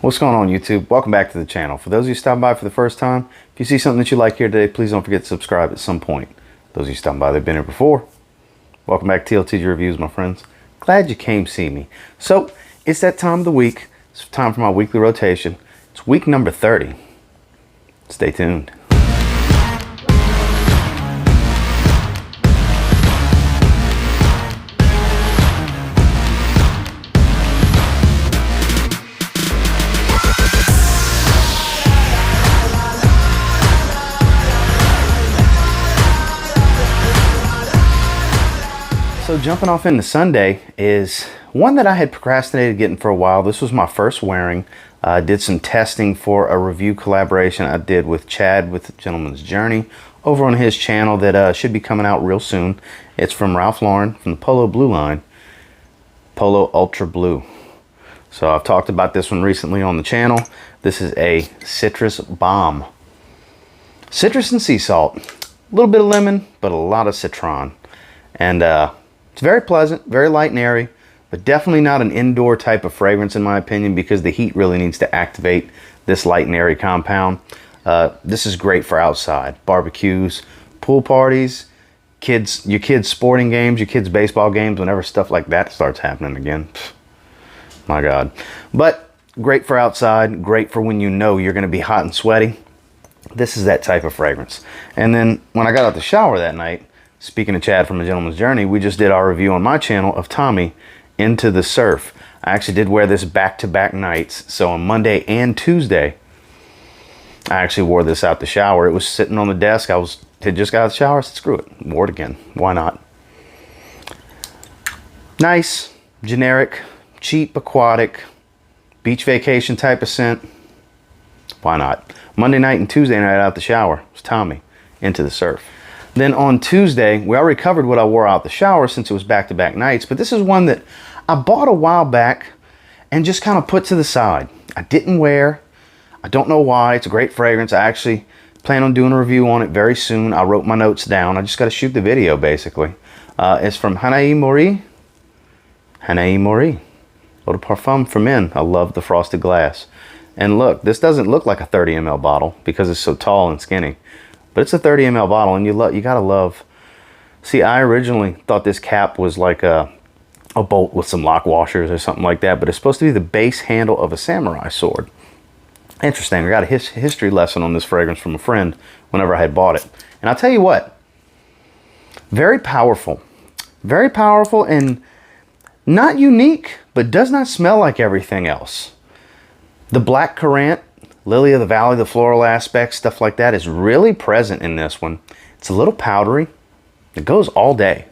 What's going on, YouTube? Welcome back to the channel. For those of you stopping by for the first time, if you see something that you like here today, please don't forget to subscribe at some point. Those of you stopping by, they've been here before. Welcome back to TLTG Reviews, my friends. Glad you came see me. So, it's that time of the week. It's time for my weekly rotation. It's week number 30. Stay tuned. So jumping off into Sunday is one that I had procrastinated getting for a while. This was my first wearing. I did some testing for a review collaboration I did with Chad with the Gentleman's Journey over on his channel that should be coming out real soon. It's from Ralph Lauren from the Polo Blue line, Polo Ultra Blue. So I've talked about this one recently on the channel. This is a citrus bomb. Citrus and sea salt. A little bit of lemon, but a lot of citron. And it's very pleasant, very light and airy, but definitely not an indoor type of fragrance in my opinion, because the heat really needs to activate this light and airy compound. This is great for outside, barbecues, pool parties, your kids' sporting games, your kids' baseball games, whenever stuff like that starts happening again. Pfft, my God. But great for outside, great for when you know you're going to be hot and sweaty. This is that type of fragrance. And then when I got out the shower that night, speaking of Chad from A Gentleman's Journey, we just did our review on my channel of Tommy Into the Surf. I actually did wear this back-to-back nights. So on Monday and Tuesday, I actually wore this out the shower. It was sitting on the desk. Had just got out of the shower. I said, screw it. Wore it again. Why not? Nice, generic, cheap, aquatic, beach vacation type of scent. Why not? Monday night and Tuesday night out the shower was Tommy Into the Surf. Then on Tuesday, we already covered what I wore out the shower since it was back-to-back nights, but this is one that I bought a while back and just kind of put to the side. I didn't wear. I don't know why. It's a great fragrance. I actually plan on doing a review on it very soon. I wrote my notes down. I just got to shoot the video, basically. It's from Hanaï Mori. Hanaï Mori. Eau de Parfum for men. I love the frosted glass. And look, this doesn't look like a 30 ml bottle because it's so tall and skinny. But it's a 30 ml bottle, and you gotta love. See, I originally thought this cap was like a bolt with some lock washers or something like that, but it's supposed to be the base handle of a samurai sword. Interesting. I got a history lesson on this fragrance from a friend whenever I had bought it. And I'll tell you what, very powerful, and not unique, but does not smell like everything else. The black currant, lily of the valley, the floral aspect, stuff like that is really present in this one. It's a little powdery. It goes all day.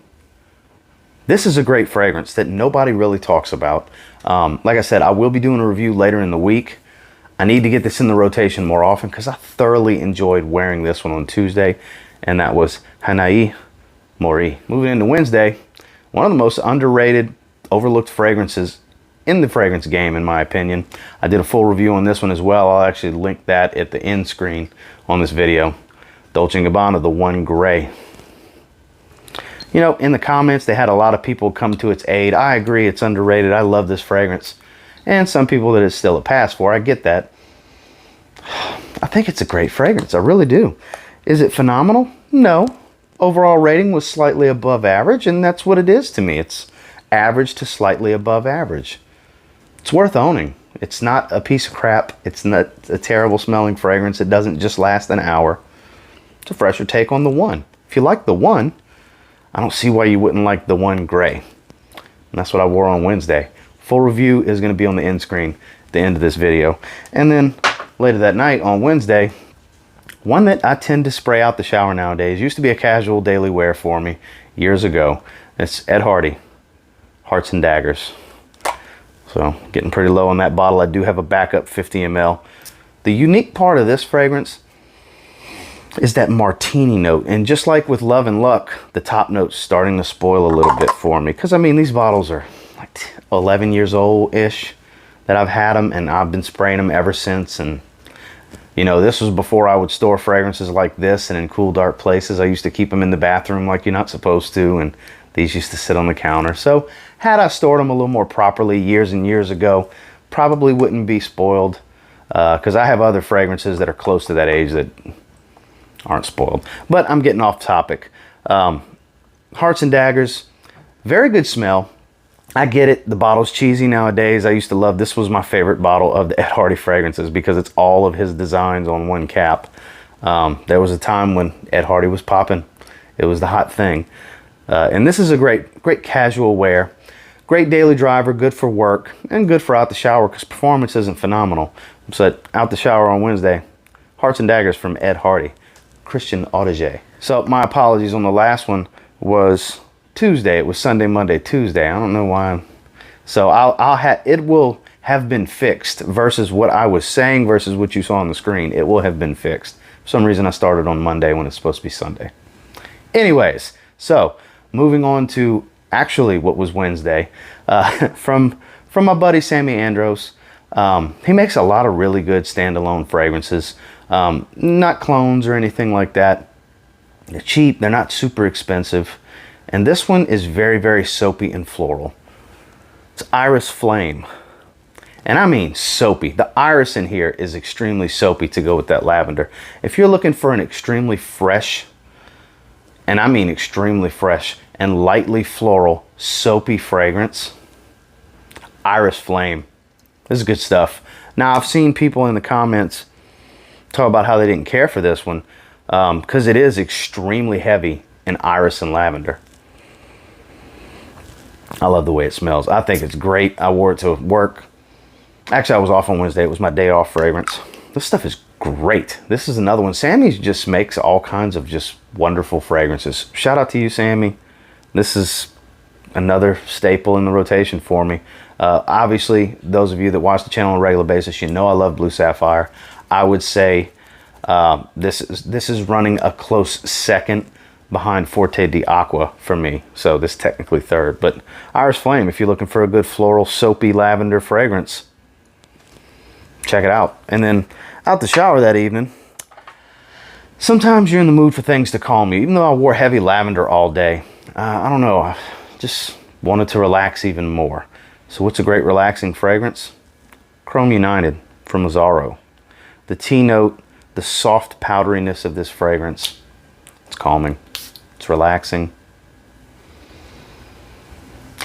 This is a great fragrance that nobody really talks about. Like I said, I will be doing a review later in the week. I need to get this in the rotation more often because I thoroughly enjoyed wearing this one on Tuesday, and that was Hanaï Mori. Moving into Wednesday, one of the most underrated, overlooked fragrances in the fragrance game, in my opinion. I did a full review on this one as well. I'll actually link that at the end screen on this video. Dolce & Gabbana, the One Gray. You know, in the comments, they had a lot of people come to its aid. I agree, it's underrated. I love this fragrance. And some people that it's still a pass for. I get that. I think it's a great fragrance. I really do. Is it phenomenal? No. Overall rating was slightly above average, and that's what it is to me. It's average to slightly above average. It's worth owning. It's not a piece of crap. It's not a terrible smelling fragrance. It doesn't just last an hour. It's a fresher take on the One. If you like the One, I don't see why you wouldn't like the One Gray. And that's what I wore on Wednesday. Full review is going to be on the end screen at the end of this video. And then later that night on Wednesday, one that I tend to spray out the shower nowadays. Used to be a casual daily wear for me years ago. It's Ed Hardy, Hearts and Daggers. So getting pretty low on that bottle. I do have a backup 50 ml. The unique part of this fragrance is that martini note. And just like with Love and Luck, the top note's starting to spoil a little bit for me. Because, I mean, these bottles are like 11 years old-ish that I've had them. And I've been spraying them ever since. And, you know, this was before I would store fragrances like this and in cool, dark places. I used to keep them in the bathroom like you're not supposed to. And these used to sit on the counter. So had I stored them a little more properly years and years ago, probably wouldn't be spoiled because I have other fragrances that are close to that age that aren't spoiled. But I'm getting off topic. Hearts and Daggers, very good smell. I get it, the bottle's cheesy nowadays. I used to love, this was my favorite bottle of the Ed Hardy fragrances because it's all of his designs on one cap. There was a time when Ed Hardy was popping. It was the hot thing. And this is a great casual wear. Great daily driver, good for work, and good for out the shower because performance isn't phenomenal. So out the shower on Wednesday, Hearts and Daggers from Ed Hardy, Christian Audiger. So my apologies on the last one was Tuesday. It was Sunday, Monday, Tuesday. I don't know why. So it will have been fixed versus what I was saying versus what you saw on the screen. It will have been fixed. For some reason I started on Monday when it's supposed to be Sunday. Anyways, so moving on to actually what was Wednesday, from my buddy Sammy Andros. He makes a lot of really good standalone fragrances, not clones or anything like that. They're cheap, they're not super expensive, and this one is very soapy and floral. It's Iris Flame, and I mean soapy. The iris in here is extremely soapy to go with that lavender. If you're looking for an extremely fresh, and I mean extremely fresh and lightly floral, soapy fragrance, Iris Flame. This is good stuff. Now, I've seen people in the comments talk about how they didn't care for this one because it is extremely heavy in iris and lavender. I love the way it smells. I think it's great. I wore it to work. Actually, I was off on Wednesday. It was my day off fragrance. This stuff is great. This is another one. Sammy just makes all kinds of just wonderful fragrances. Shout out to you, Sammy. This is another staple in the rotation for me. Obviously, those of you that watch the channel on a regular basis, you know I love Blue Sapphire. I would say this is running a close second behind Forte di Aqua for me. So this is technically third. But Iris Flame, if you're looking for a good floral, soapy lavender fragrance, check it out. And then out the shower that evening, sometimes you're in the mood for things to calm you. Even though I wore heavy lavender all day, I don't know, I just wanted to relax even more. So what's a great relaxing fragrance? Chrome United from Zaharoff. The tea note, the soft powderiness of this fragrance, it's calming, it's relaxing.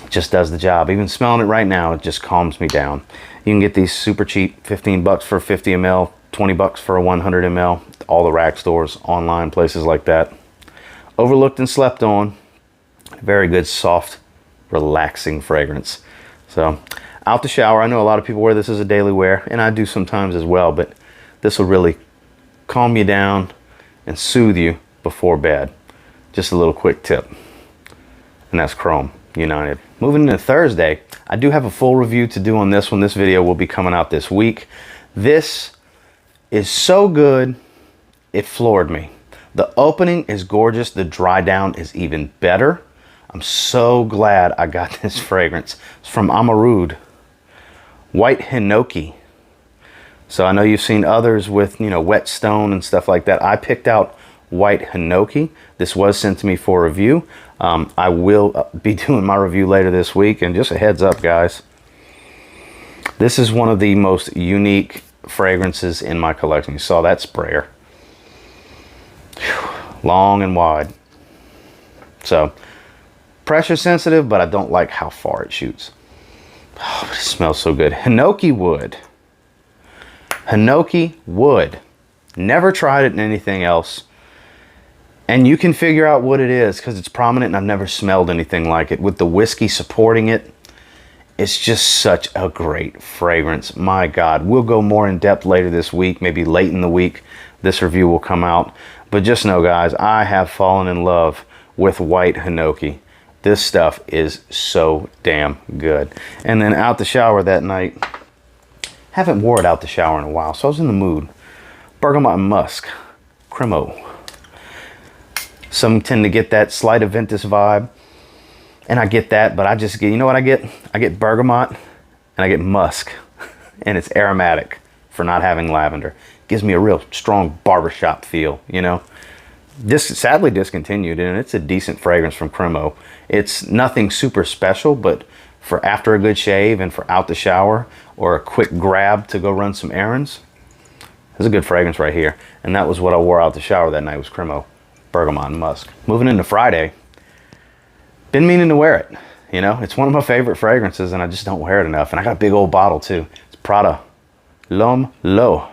It just does the job. Even smelling it right now, it just calms me down. You can get these super cheap, 15 bucks for 50 ml, 20 bucks for a 100 ml, all the rack stores, online, places like that. Overlooked and slept on. Very good, soft, relaxing fragrance. So out the shower, I know a lot of people wear this as a daily wear, and I do sometimes as well, but this will really calm you down and soothe you before bed. Just a little quick tip. And that's Chrome United. Moving into Thursday, I do have a full review to do on this one. This video will be coming out this week. This is so good, it floored me. The opening is gorgeous. The dry down is even better. I'm so glad I got this fragrance. It's from Amarud, White Hinoki. So I know you've seen others with, you know, Wet Stone and stuff like that. I picked out White Hinoki. This was sent to me for review. I will be doing my review later this week. And just a heads up, guys, this is one of the most unique fragrances in my collection. You saw that sprayer. Whew, long and wide. So pressure sensitive, but I don't like how far it shoots. Oh, but it smells so good. Hinoki wood. Hinoki wood. Never tried it in anything else. And you can figure out what it is because it's prominent and I've never smelled anything like it. With the whiskey supporting it, it's just such a great fragrance. My God, we'll go more in depth later this week, maybe late in the week. This review will come out. But just know, guys, I have fallen in love with White Hinoki. This stuff is so damn good. And then out the shower that night, haven't wore it out the shower in a while, so I was in the mood. Bergamot and Musk, Cremo. Some tend to get that slight Aventus vibe, and I get that, but I just get, you know what I get? I get bergamot and I get musk, and it's aromatic for not having lavender. Gives me a real strong barbershop feel, you know? This sadly discontinued, and it's a decent fragrance from Cremo. It's nothing super special, but for after a good shave and for out the shower, or a quick grab to go run some errands. There's a good fragrance right here. And that was what I wore out the shower that night, was Cremo Bergamot and Musk. Moving into Friday, been meaning to wear it. You know, it's one of my favorite fragrances and I just don't wear it enough. And I got a big old bottle too. It's Prada L'Homme L'eau.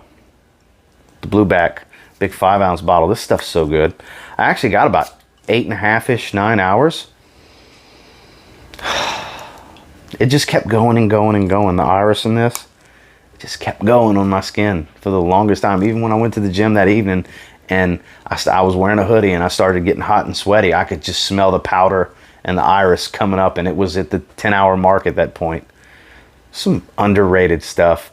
The blue back, big 5-ounce bottle. This stuff's so good. I actually got about 8.5-ish, 9 hours. It just kept going and going and going. The iris in this, it just kept going on my skin for the longest time. Even when I went to the gym that evening and I was wearing a hoodie and I started getting hot and sweaty, I could just smell the powder and the iris coming up, and it was at the 10-hour mark at that point. Some underrated stuff.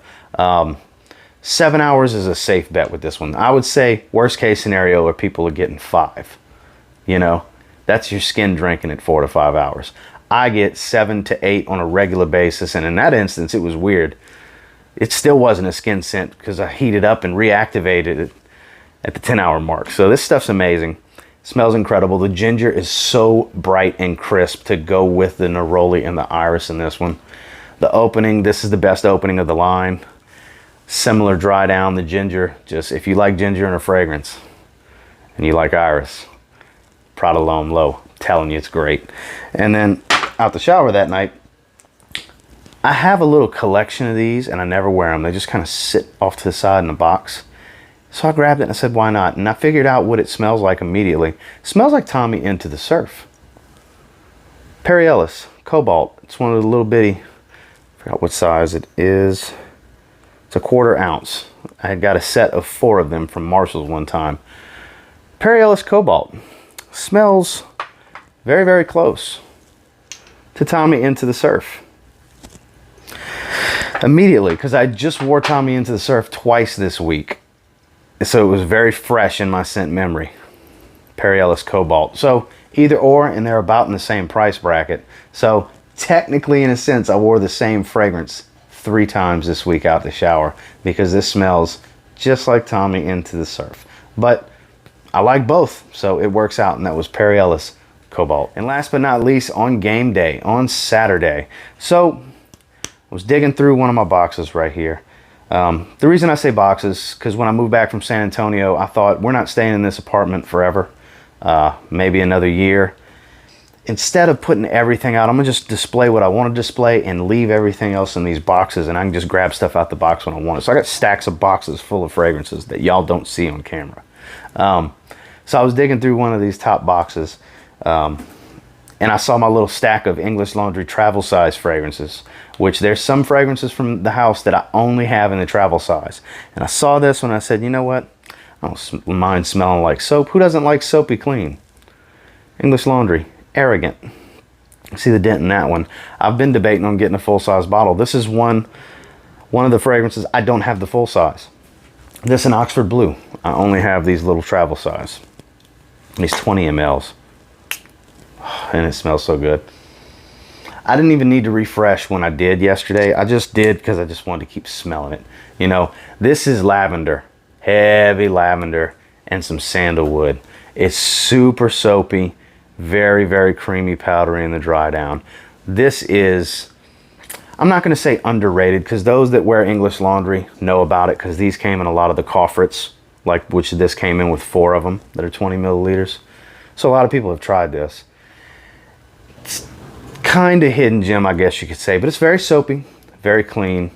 7 hours is a safe bet with this one. I would say worst case scenario where people are getting 5. You know, that's your skin drinking at 4 to 5 hours. I get 7 to 8 on a regular basis, and in that instance, it was weird. It still wasn't a skin scent because I heated up and reactivated it at the 10-hour mark. So this stuff's amazing. It smells incredible. The ginger is so bright and crisp to go with the neroli and the iris in this one. The opening, this is the best opening of the line. Similar dry down, the ginger. Just if you like ginger in a fragrance and you like iris, Prada L'Homme L'eau. I'm telling you, it's great. And then out the shower that night, I have a little collection of these and I never wear them. They just kind of sit off to the side in a box. So I grabbed it and I said, why not? And I figured out what it smells like immediately. It smells like Tommy Into the Surf. Perry Ellis Cobalt. It's one of the little bitty, I forgot what size it is. It's a 1/4 ounce. I had got a set of 4 of them from Marshall's one time. Perry Ellis Cobalt. Smells very, very close to Tommy Into the Surf. Immediately, because I just wore Tommy Into the Surf twice this week. So it was very fresh in my scent memory. Perry Ellis Cobalt. So either or, and they're about in the same price bracket. So technically, in a sense, I wore the same fragrance 3 times this week out the shower because this smells just like Tommy Into the Surf. But I like both, so it works out, and that was Perry Ellis Cobalt. And last but not least, on game day, on Saturday. So I was digging through one of my boxes right here. The reason I say boxes, because when I moved back from San Antonio, I thought we're not staying in this apartment forever, maybe another year. Instead of putting everything out, I'm gonna just display what I want to display and leave everything else in these boxes, and I can just grab stuff out the box when I want it. So I got stacks of boxes full of fragrances that y'all don't see on camera. So I was digging through one of these top boxes, and I saw my little stack of English Laundry travel size fragrances, which there's some fragrances from the house that I only have in the travel size. And I saw this one, I said, you know what? I don't mind smelling like soap. Who doesn't like soapy clean? English Laundry, Arrogant. See the dent in that one. I've been debating on getting a full-size bottle. This is one of the fragrances I don't have the full size. This in Oxford Blue. I only have these little travel size. These 20 mLs. And it smells so good. I didn't even need to refresh when I did yesterday. I just did because I just wanted to keep smelling it. You know, this is lavender, heavy lavender, and some sandalwood. It's super soapy, very, very creamy, powdery in the dry down. This is, I'm not going to say underrated, because those that wear English Laundry know about it, because these came in a lot of the coffrets, like which this came in with 4 of them that are 20 milliliters. So a lot of people have tried this. It's kind of hidden gem, I guess you could say, but it's very soapy, very clean,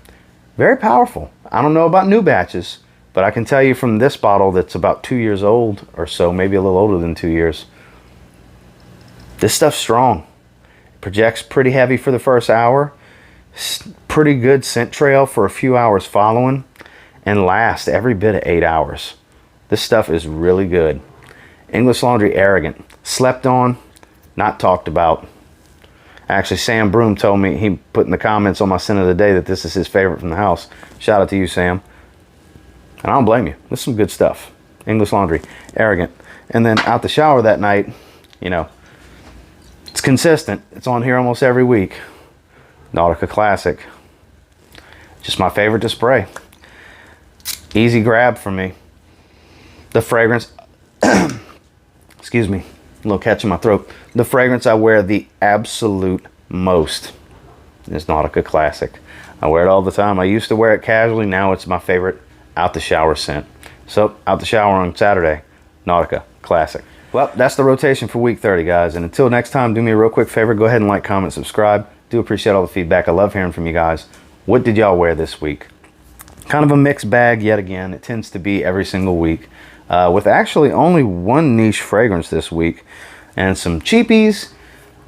very powerful. I don't know about new batches, but I can tell you from this bottle that's about 2 years old or so, maybe a little older than 2 years, this stuff's strong. It projects pretty heavy for the first hour, pretty good scent trail for a few hours following, and lasts every bit of 8 hours. This stuff is really good. English Laundry Arrogant. Slept on, not talked about. Actually, Sam Broom told me, he put in the comments on my scent of the day that this is his favorite from the house. Shout out to you, Sam. And I don't blame you. This is some good stuff. English Laundry Arrogant. And then out the shower that night, you know, it's consistent. It's on here almost every week. Nautica Classic. Just my favorite to spray. Easy grab for me. The fragrance, excuse me, a little catch in my throat. The fragrance I wear the absolute most is Nautica Classic. I wear it all the time. I used to wear it casually. Now it's my favorite out the shower scent. So out the shower on Saturday, Nautica, classic. Well, that's the rotation for week 30, guys. And until next time, do me a real quick favor. Go ahead and like, comment, subscribe. Do appreciate all the feedback. I love hearing from you guys. What did y'all wear this week? Kind of a mixed bag yet again. It tends to be every single week. With actually only one niche fragrance this week. And some cheapies,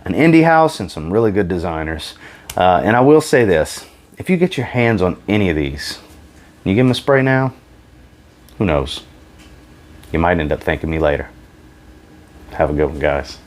an indie house, and some really good designers. And I will say this. If you get your hands on any of these, and you give them a spray now, who knows? You might end up thanking me later. Have a good one, guys.